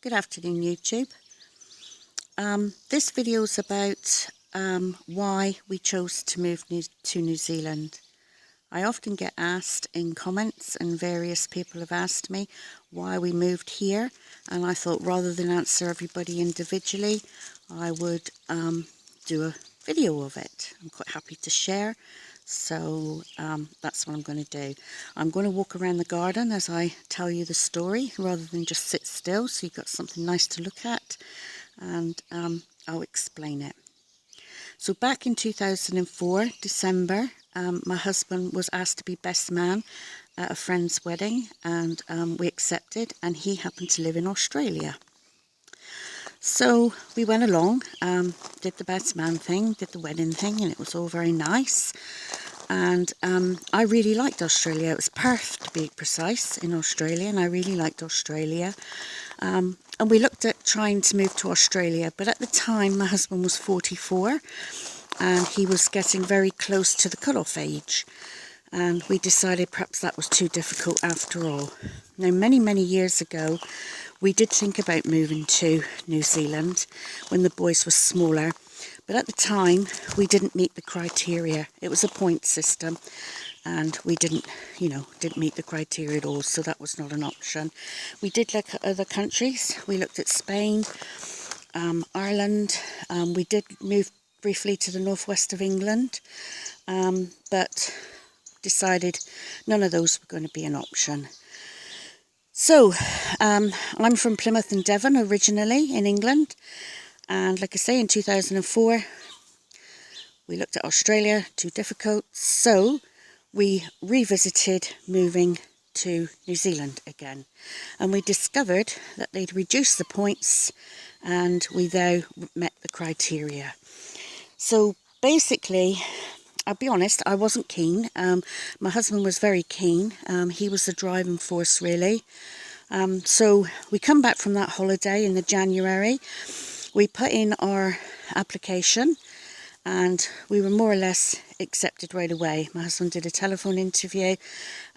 Good afternoon, YouTube. This video is about why we chose to move to New Zealand. I often get asked in comments, and various people have asked me why we moved here, and I thought rather than answer everybody individually, I would do a video of it. I'm quite happy to share, so that's what I'm going to do. I'm going to walk around the garden as I tell you the story rather than just sit still, so you've got something nice to look at, and I'll explain it. So back in 2004, December, my husband was asked to be best man at a friend's wedding, and we accepted, and he happened to live in Australia. So we went along, did the best man thing, did the wedding thing, and it was all very nice. And I really liked Australia. It was Perth, to be precise, in Australia, and I really liked Australia. And we looked at trying to move to Australia, but at the time my husband was 44 and he was getting very close to the cut-off age, and we decided perhaps that was too difficult after all. Now, many years ago, we did think about moving to New Zealand when the boys were smaller, but at the time we didn't meet the criteria. It was a point system, and we didn't meet the criteria at all, so that was not an option. We did look at other countries. We looked at Spain, Ireland. We did move briefly to the northwest of England, but decided none of those were going to be an option. So I'm from Plymouth and Devon originally, in England, and like I say, in 2004 we looked at Australia, too difficult, so we revisited moving to New Zealand again, and we discovered that they'd reduced the points and we now met the criteria. So basically, I'll be honest, I wasn't keen. My husband was very keen. He was the driving force, really. So we come back from that holiday in the January. We put in our application and we were more or less accepted right away. My husband did a telephone interview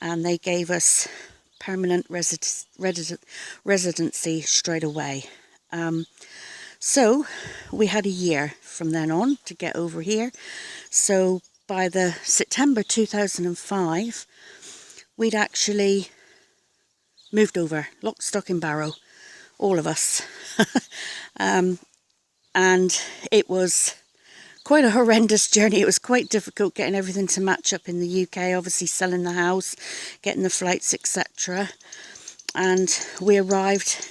and they gave us permanent residency straight away. So we had a year from then on to get over here. So by the September 2005, we'd actually moved over, lock, stock and barrel, all of us. And it was quite a horrendous journey. It was quite difficult getting everything to match up in the UK, obviously selling the house, getting the flights, etc. And we arrived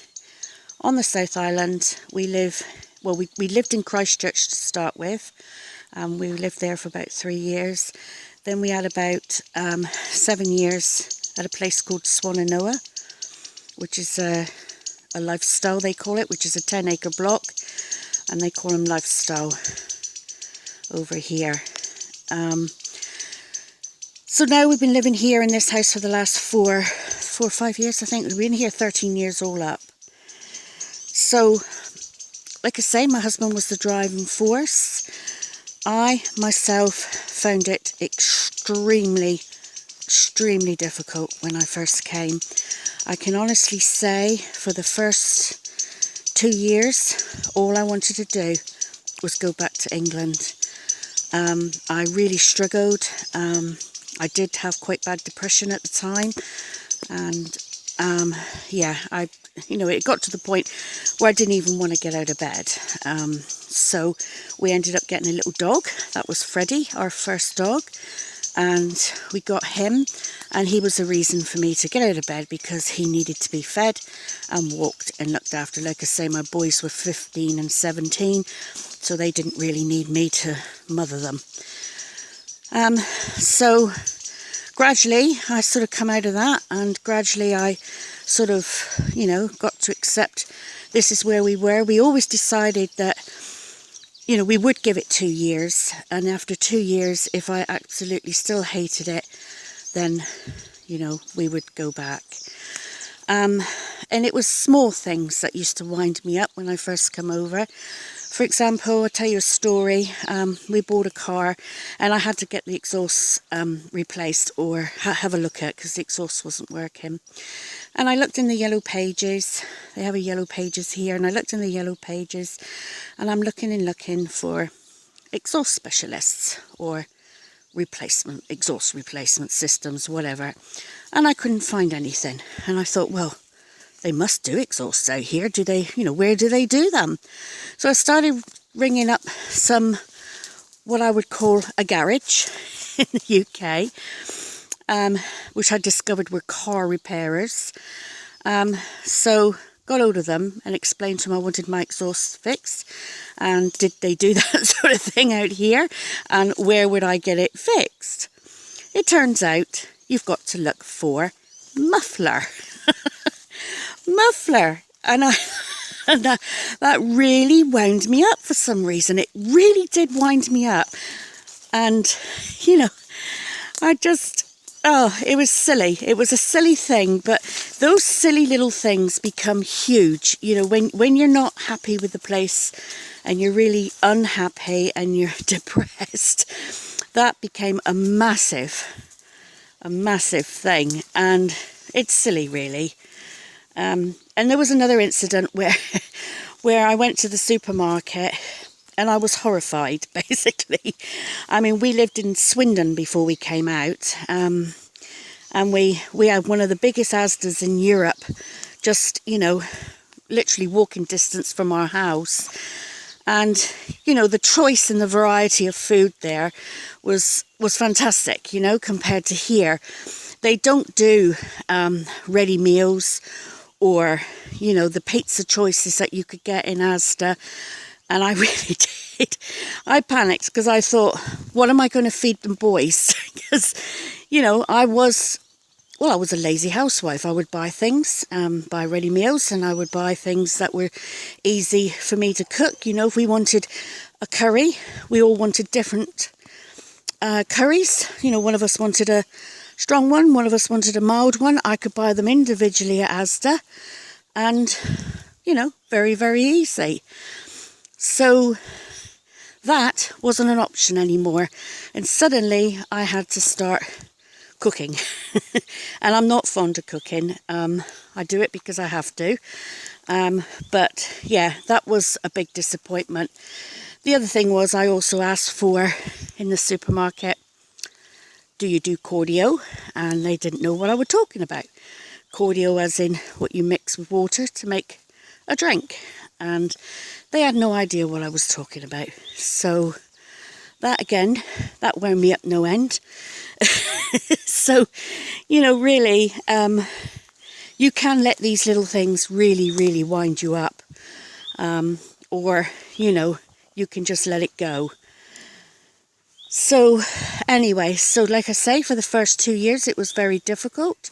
on the South Island. We lived in Christchurch to start with. We lived there for about 3 years. Then we had about 7 years at a place called Swannanoa, which is a lifestyle, they call it, which is a 10-acre block, and they call them lifestyle over here. So now we've been living here in this house for the last 4 or 5 years, I think. We've been here 13 years all up. So, like I say, my husband was the driving force. I, myself, found it extremely difficult when I first came. I can honestly say for the first 2 years, all I wanted to do was go back to England. I really struggled. I did have quite bad depression at the time, and it got to the point where I didn't even want to get out of bed. So we ended up getting a little dog. That was Freddie, our first dog, and we got him, and he was a reason for me to get out of bed because he needed to be fed and walked and looked after. Like I say, my boys were 15 and 17, so they didn't really need me to mother them. So gradually I sort of come out of that, and gradually I sort of, got to accept this is where we were. We always decided that, we would give it 2 years, and after 2 years, if I absolutely still hated it, then, we would go back. And it was small things that used to wind me up when I first come over. For example, I'll tell you a story. We bought a car and I had to get the exhaust replaced or have a look at because the exhaust wasn't working. And I looked in the yellow pages. They have a yellow pages here, and I looked in the yellow pages, and I'm looking and looking for exhaust specialists or exhaust replacement systems, whatever. And I couldn't find anything. And I thought, well, they must do exhausts out here. Do they, where do they do them? So I started ringing up some, what I would call a garage in the UK, which I discovered were car repairers. So got hold of them and explained to them I wanted my exhaust fixed, and did they do that sort of thing out here, and where would I get it fixed? It turns out you've got to look for muffler. Muffler. And that really wound me up for some reason. It really did wind me up. And, it was silly. It was a silly thing, but those silly little things become huge. When you're not happy with the place and you're really unhappy and you're depressed, that became a massive thing. And it's silly, really. And there was another incident where I went to the supermarket and I was horrified, basically. I mean, we lived in Swindon before we came out, and we had one of the biggest Asda's in Europe, just, literally walking distance from our house. And, the choice and the variety of food there was fantastic, compared to here. They don't do ready meals or, the pizza choices that you could get in Asda. And I really did. I panicked because I thought, what am I going to feed them boys? Because, I was a lazy housewife. I would buy things, buy ready meals, and I would buy things that were easy for me to cook. If we wanted a curry, we all wanted different curries. One of us wanted a strong one of us wanted a mild one. I could buy them individually at Asda, and, very, very easy. So that wasn't an option anymore, and suddenly I had to start cooking. And I'm not fond of cooking. I do it because I have to. But yeah, that was a big disappointment. The other thing was I also asked for, in the supermarket, do you do cordial? And they didn't know what I was talking about. Cordial as in what you mix with water to make a drink. And they had no idea what I was talking about. So that again, that wound me up no end. So, really, you can let these little things really, really wind you up. Or, you can just let it go. So, anyway, like I say, for the first 2 years, it was very difficult.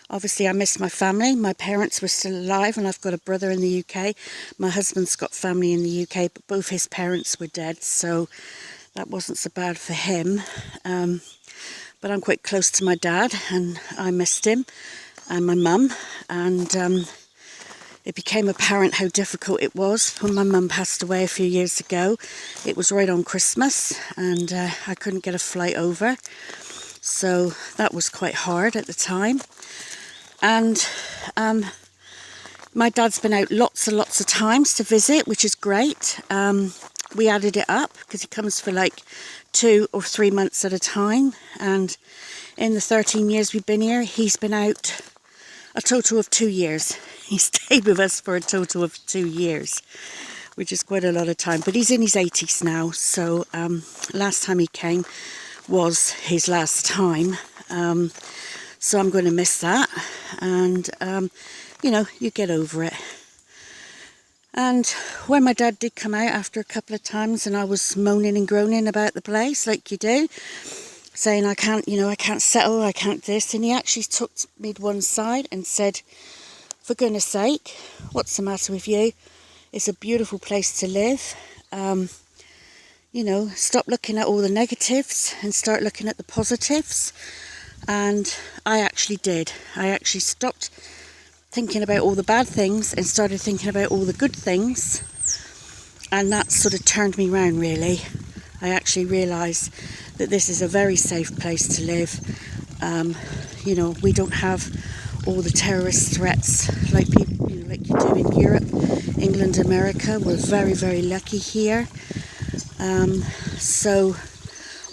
Obviously, I missed my family. My parents were still alive, and I've got a brother in the UK. My husband's got family in the UK, but both his parents were dead, so that wasn't so bad for him. But I'm quite close to my dad, and I missed him, and my mum. And it became apparent how difficult it was when my mum passed away a few years ago. It was right on Christmas, and I couldn't get a flight over. So that was quite hard at the time. And my dad's been out lots and lots of times to visit, which is great. We added it up because he comes for like 2 or 3 months at a time. And in the 13 years we've been here, he's been out a total of 2 years. He stayed with us for a total of 2 years, which is quite a lot of time. But he's in his 80s now, so last time he came was his last time. So I'm going to miss that, and you get over it. And when my dad did come out after a couple of times, and I was moaning and groaning about the place like you do, saying I can't settle, I can't this, and he actually took me to one side and said, for goodness sake, what's the matter with you? It's a beautiful place to live. Stop looking at all the negatives and start looking at the positives. And I actually did. I actually stopped thinking about all the bad things and started thinking about all the good things. And that sort of turned me round, really. I actually actually realise that this is a very safe place to live. You know, we don't have all the terrorist threats like people, you know, like you do in Europe, England, America. We're very, very lucky here. So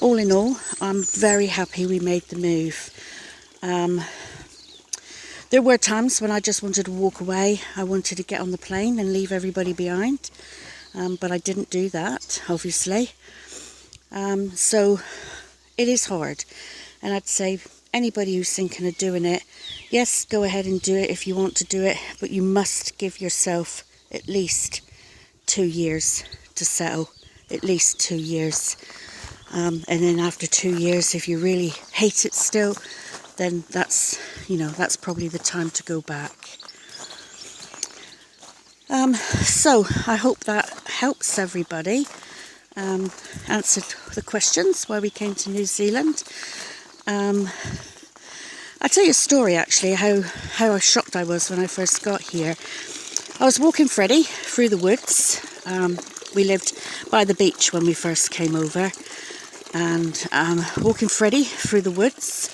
all in all, I'm very happy we made the move. There were times when I just wanted to walk away. I wanted to get on the plane and leave everybody behind, but I didn't do that, obviously. So it is hard, and I'd say anybody who's thinking of doing it, yes, go ahead and do it if you want to do it, but you must give yourself at least 2 years to settle, at least 2 years. And then after 2 years, if you really hate it still, then that's, you know, that's probably the time to go back. So I hope that helps everybody. Answered the questions why we came to New Zealand. I'll tell you a story actually, how shocked I was when I first got here. I was walking Freddie through the woods. We lived by the beach when we first came over, and walking Freddie through the woods,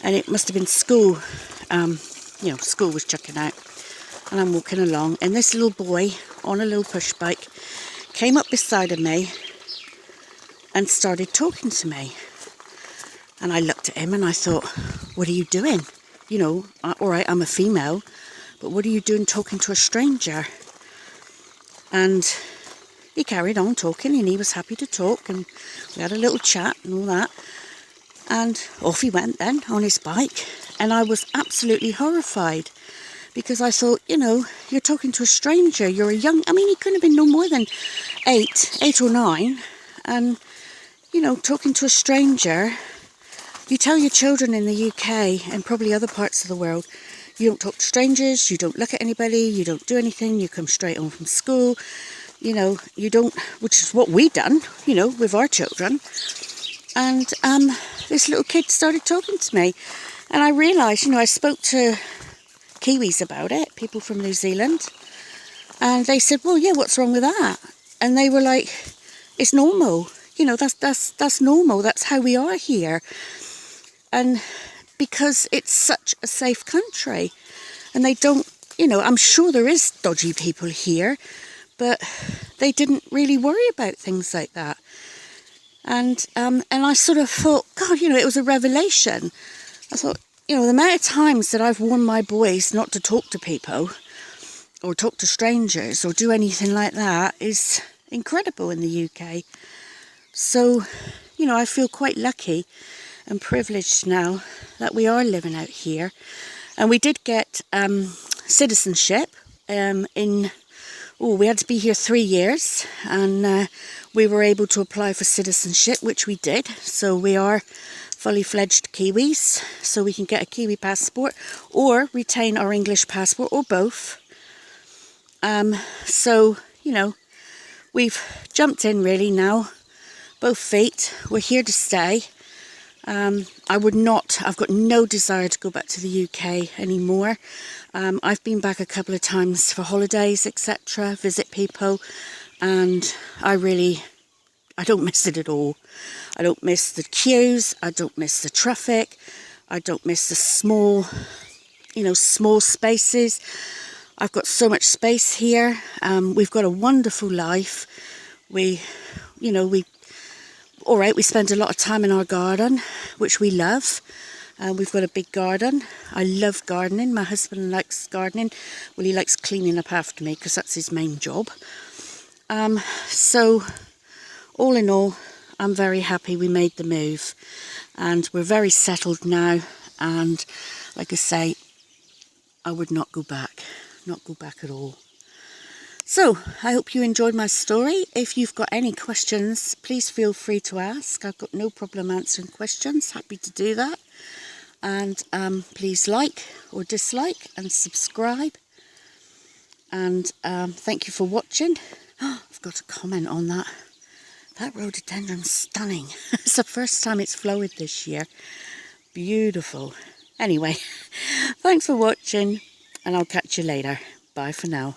and it must have been school. You know, school was chucking out, and I'm walking along, and this little boy on a little push bike came up beside of me and started talking to me. And I looked at him and I thought, what are you doing? You know, all right, I'm a female, but what are you doing talking to a stranger? And he carried on talking, and he was happy to talk, and we had a little chat and all that. And off he went then on his bike, and I was absolutely horrified, because I thought, you know, you're talking to a stranger, you're a young, I mean, he couldn't have been no more than 8 or 9, and, you know, talking to a stranger. You tell your children in the UK and probably other parts of the world, you don't talk to strangers, you don't look at anybody, you don't do anything, you come straight home from school, you know, you don't, which is what we done, you know, with our children. And this little kid started talking to me, and I realised, you know, I spoke to Kiwis about it, people from New Zealand, and they said, well, yeah, what's wrong with that? And they were like, it's normal, you know, that's normal, that's how we are here. And because it's such a safe country, and they don't, you know, I'm sure there is dodgy people here, but they didn't really worry about things like that. And I sort of thought, God, you know, it was a revelation. I thought, you know, the amount of times that I've warned my boys not to talk to people or talk to strangers or do anything like that is incredible in the UK. So, you know, I feel quite lucky and privileged now that we are living out here. And we did get citizenship we had to be here 3 years, and we were able to apply for citizenship, which we did. So we are fully fledged Kiwis, so we can get a Kiwi passport or retain our English passport, or both. So, you know, we've jumped in really now, both feet. We're here to stay. I've got no desire to go back to the UK anymore. I've been back a couple of times for holidays, etc., visit people, and I don't miss it at all. I don't miss the queues, I don't miss the traffic, I don't miss the small spaces. I've got so much space here. We've got a wonderful life. We spend a lot of time in our garden, which we love. We've got a big garden. I love gardening. My husband likes gardening. Well, he likes cleaning up after me because that's his main job. So, all in all, I'm very happy we made the move. And we're very settled now. And, like I say, I would not go back. Not go back at all. So, I hope you enjoyed my story. If you've got any questions, please feel free to ask. I've got no problem answering questions. Happy to do that. And please like or dislike and subscribe. And thank you for watching. I've got a comment on that. That rhododendron's stunning. It's the first time it's flowered this year. Beautiful. Anyway, thanks for watching, and I'll catch you later. Bye for now.